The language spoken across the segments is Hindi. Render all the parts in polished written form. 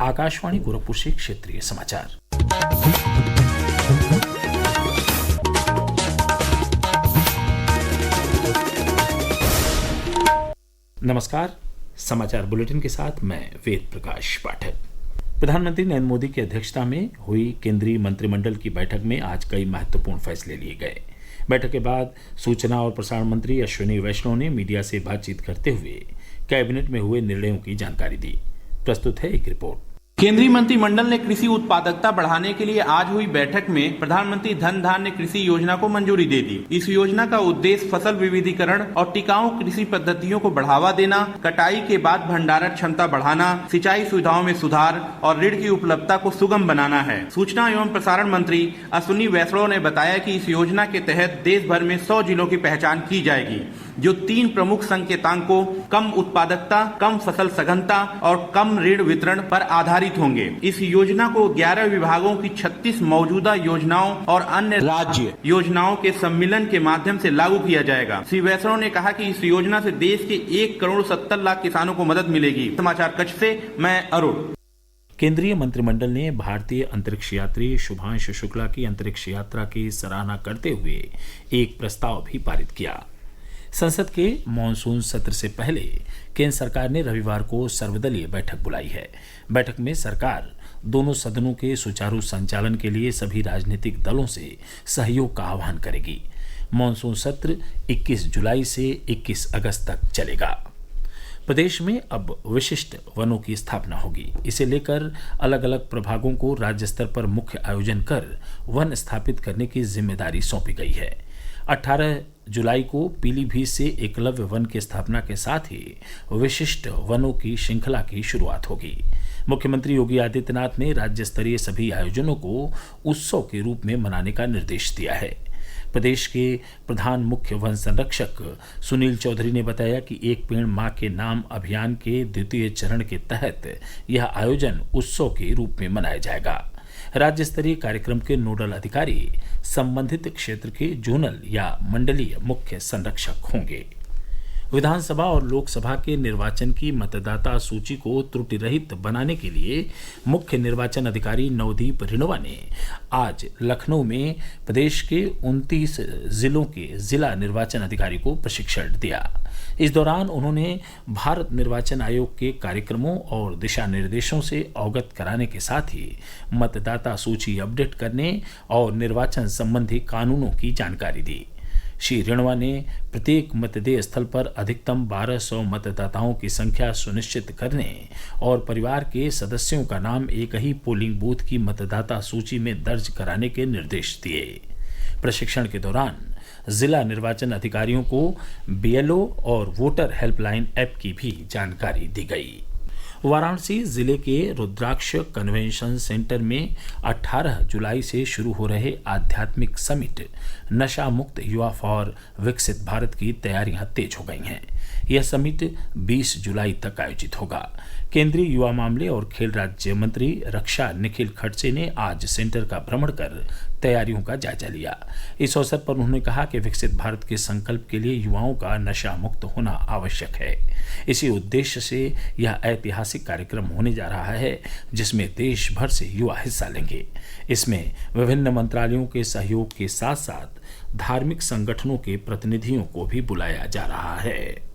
आकाशवाणी गोरखपुर से क्षेत्रीय समाचार। नमस्कार, समाचार बुलेटिन के साथ मैं वेद प्रकाश पाठक। प्रधानमंत्री नरेंद्र मोदी की अध्यक्षता में हुई केंद्रीय मंत्रिमंडल की बैठक में आज कई महत्वपूर्ण फैसले लिए गए। बैठक के बाद सूचना और प्रसारण मंत्री अश्विनी वैष्णव ने मीडिया से बातचीत करते हुए कैबिनेट में हुए निर्णयों की जानकारी दी। प्रस्तुत है एक रिपोर्ट। केंद्रीय मंत्रिमंडल ने कृषि उत्पादकता बढ़ाने के लिए आज हुई बैठक में प्रधानमंत्री धन धान्य कृषि योजना को मंजूरी दे दी। इस योजना का उद्देश्य फसल विविधीकरण और टिकाऊ कृषि पद्धतियों को बढ़ावा देना, कटाई के बाद भंडारण क्षमता बढ़ाना, सिंचाई सुविधाओं में सुधार और ऋण की उपलब्धता को सुगम बनाना है। सूचना एवं प्रसारण मंत्री अश्विनी वैष्णव ने बताया कि इस योजना के तहत देश भर में 100 जिलों की पहचान की जाएगी, जो 3 प्रमुख संकेतांकों कम उत्पादकता, कम फसल सघनता और कम ऋण वितरण पर आधारित होंगे। इस योजना को 11 विभागों की 36 मौजूदा योजनाओं और अन्य राज्य योजनाओं के सम्मिलन के माध्यम से लागू किया जाएगा। श्री वैष्णव ने कहा कि इस योजना से देश के 1,70,00,000 किसानों को मदद मिलेगी। समाचार कक्ष से मैं अरुण। केंद्रीय मंत्रिमंडल ने भारतीय अंतरिक्ष यात्री शुभांश शुक्ला की अंतरिक्ष यात्रा की सराहना करते हुए एक प्रस्ताव भी पारित किया। संसद के मानसून सत्र से पहले केंद्र सरकार ने रविवार को सर्वदलीय बैठक बुलाई है। बैठक में सरकार दोनों सदनों के सुचारू संचालन के लिए सभी राजनीतिक दलों से सहयोग का आह्वान करेगी। मानसून सत्र 21 जुलाई से 21 अगस्त तक चलेगा। प्रदेश में अब विशिष्ट वनों की स्थापना होगी। इसे लेकर अलग अलग प्रभागों को राज्य स्तर पर मुख्य आयोजन कर वन स्थापित करने की जिम्मेदारी सौंपी गई है। 18 जुलाई को पीलीभीत से एकलव्य वन की स्थापना के साथ ही विशिष्ट वनों की श्रृंखला की शुरुआत होगी। मुख्यमंत्री योगी आदित्यनाथ ने राज्य स्तरीय सभी आयोजनों को उत्सव के रूप में मनाने का निर्देश दिया है। प्रदेश के प्रधान मुख्य वन संरक्षक सुनील चौधरी ने बताया कि एक पेड़ मां के नाम अभियान के द्वितीय चरण के तहत यह आयोजन उत्सव के रूप में मनाया जाएगा। राज्य स्तरीय कार्यक्रम के नोडल अधिकारी संबंधित क्षेत्र के जोनल या मंडलीय मुख्य संरक्षक होंगे। विधानसभा और लोकसभा के निर्वाचन की मतदाता सूची को त्रुटि रहित बनाने के लिए मुख्य निर्वाचन अधिकारी नवदीप रिणवा ने आज लखनऊ में प्रदेश के 29 जिलों के जिला निर्वाचन अधिकारी को प्रशिक्षण दिया। इस दौरान उन्होंने भारत निर्वाचन आयोग के कार्यक्रमों और दिशा निर्देशों से अवगत कराने के साथ ही मतदाता सूची अपडेट करने और निर्वाचन संबंधी कानूनों की जानकारी दी। श्री रिणवा ने प्रत्येक मतदेय स्थल पर अधिकतम 1200 मतदाताओं की संख्या सुनिश्चित करने और परिवार के सदस्यों का नाम एक ही पोलिंग बूथ की मतदाता सूची में दर्ज कराने के निर्देश दिए। प्रशिक्षण के दौरान जिला निर्वाचन अधिकारियों को बीएलओ और वोटर हेल्पलाइन ऐप की भी जानकारी दी गई। वाराणसी जिले के रुद्राक्ष कन्वेंशन सेंटर में 18 जुलाई से शुरू हो रहे आध्यात्मिक समिट नशा मुक्त युवा फॉर विकसित भारत की तैयारियां तेज हो गई हैं। यह समिट 20 जुलाई तक आयोजित होगा। केंद्रीय युवा मामले और खेल राज्य मंत्री रक्षा निखिल खड़से ने आज सेंटर का भ्रमण कर तैयारियों का जायजा लिया। इस अवसर पर उन्होंने कहा कि विकसित भारत के संकल्प के लिए युवाओं का नशा मुक्त होना आवश्यक है। इसी उद्देश्य से यह ऐतिहासिक कार्यक्रम होने जा रहा है, जिसमें देश भर से युवा हिस्सा लेंगे। इसमें विभिन्न मंत्रालयों के सहयोग के साथ साथ धार्मिक संगठनों के प्रतिनिधियों को भी बुलाया जा रहा है।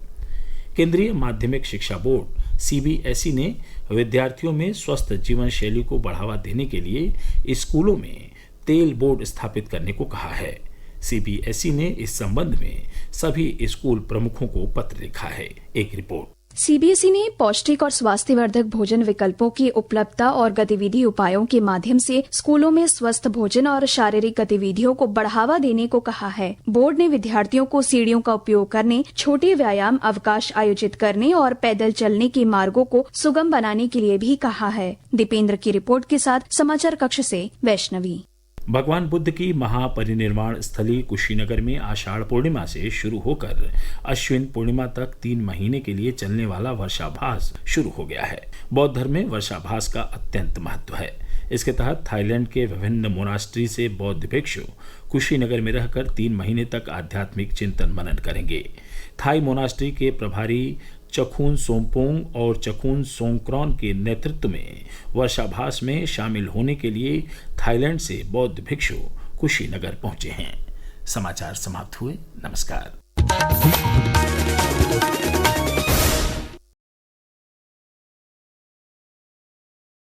केंद्रीय माध्यमिक शिक्षा बोर्ड सीबीएसई ने विद्यार्थियों में स्वस्थ जीवन शैली को बढ़ावा देने के लिए स्कूलों में तेल बोर्ड स्थापित करने को कहा है। सीबीएसई ने इस संबंध में सभी स्कूल प्रमुखों को पत्र लिखा है। एक रिपोर्ट। सीबीएसई ने पौष्टिक और स्वास्थ्यवर्धक भोजन विकल्पों की उपलब्धता और गतिविधि उपायों के माध्यम से स्कूलों में स्वस्थ भोजन और शारीरिक गतिविधियों को बढ़ावा देने को कहा है। बोर्ड ने विद्यार्थियों को सीढ़ियों का उपयोग करने, छोटे व्यायाम अवकाश आयोजित करने और पैदल चलने के मार्गों को सुगम बनाने के लिए भी कहा है। दीपेंद्र की रिपोर्ट के साथ समाचार कक्ष से वैष्णवी। भगवान बुद्ध की महापरिनिर्वाण स्थली कुशीनगर में आषाढ़ पूर्णिमा से शुरू होकर अश्विन पूर्णिमा तक 3 महीने के लिए चलने वाला वर्षाभास शुरू हो गया है। बौद्ध धर्म में वर्षाभास का अत्यंत महत्व है। इसके तहत थाईलैंड के विभिन्न मोनास्ट्री से बौद्ध भिक्षु कुशीनगर में रहकर 3 महीने तक आध्यात्मिक चिंतन मनन करेंगे। थाई मोनास्ट्री के प्रभारी चखून सोमपोंग और चखून सोंगक्रॉन के नेतृत्व में वर्षाभास में शामिल होने के लिए थाईलैंड से बौद्ध भिक्षु कुशीनगर पहुंचे हैं। समाचार समाप्त हुए। नमस्कार।